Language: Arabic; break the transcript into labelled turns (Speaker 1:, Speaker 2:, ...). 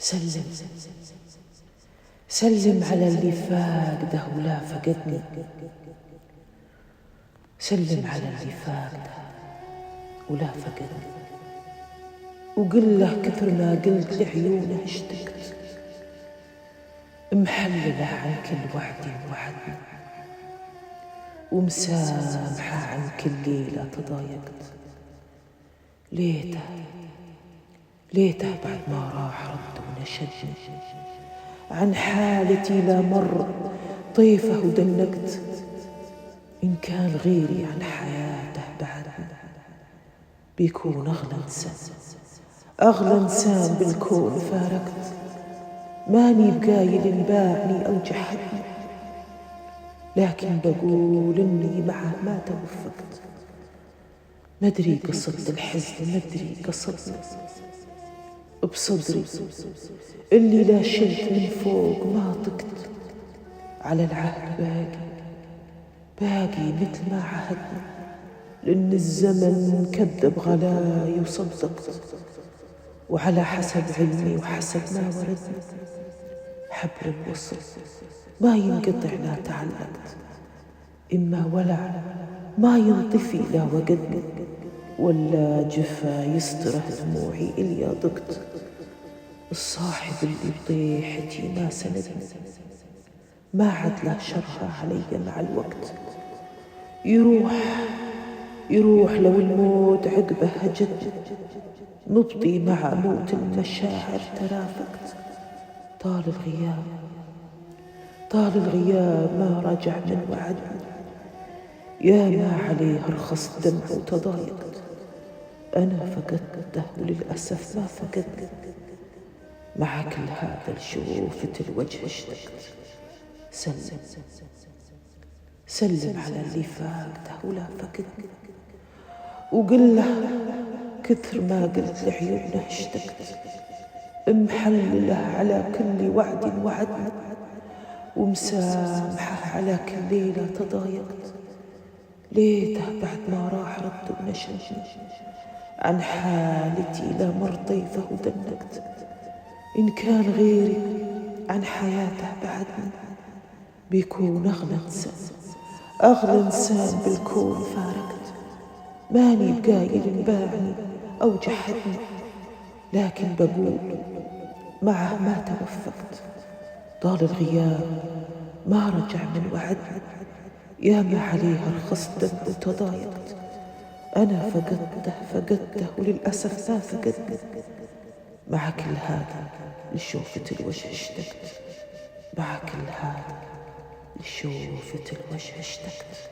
Speaker 1: سلم سلم على اللي فاقده ولا فقدني. سلم على اللي فاقده ولا فقدني، وقل له كثر ما قلت لعيونه اشتقت، محلله عن كل وعد وعدني، ومسامحه عن كل ليلة تضايقت. ليته بعد ما راح رد ونشدني عن حالتي، لا مر طيفه ودنقت. إن كان غيري عن حياته بعدني، بيكون أغلى إنسان بالكون فارقت. ماني بقايل باعني أو جحدني، لكن بقول إني معه ما توفقت. مدري قصد الحزن، مدري قصدني بصدري اللي لا شلت من فوق ما طقت. على العهد باقي مثل ما عهدنا، لأن الزمن كذب غلاي وصدقت. وعلى حسب علمي وحسب ما وردني، حبل الوصل ما ينقطع لا تعلقت. إما ولع ما ينطفي لا وقدني، ولا جفا يستره دموعي إليا ضقت. الصاحب اللي بطيحتي ما سندني، ما عاد له شرها علي مع الوقت. يروح لو الموت عقبه هجد، نبضي مع موت المشاعر ترافقت. طال الغياب ما رجع من وعدني، يا ما عليه رخص دمع وتضايقت. أنا فقدته وللأسف ما فقدني، مع كل هذا لشوفة الوجه اشتقت. سلم على اللي فاقده ولا فقدني، وقل له كثر ما قلت لعيونه اشتقت. محلله على كل وعد وعدني، ومسامحه على كل ليلة تضايقت. ليته بعد ما راح رد ونشدني عن حالتي، لا مر طيفه ودنقت. إن كان غيري عن حياته بعدني، بيكون أغلى إنسان بالكون فارقت. ماني بقايل باعني أو جحدني، لكن بقول معه ما توفقت. طال الغياب ما رجع من وعدني، يا ما عليه رخص دم وتضايقت. أنا فقدته وللأسف ما فقدني، مع كل هذا لشوفة الوجه اشتقت. مع كل هذا لشوفة الوجه اشتقت.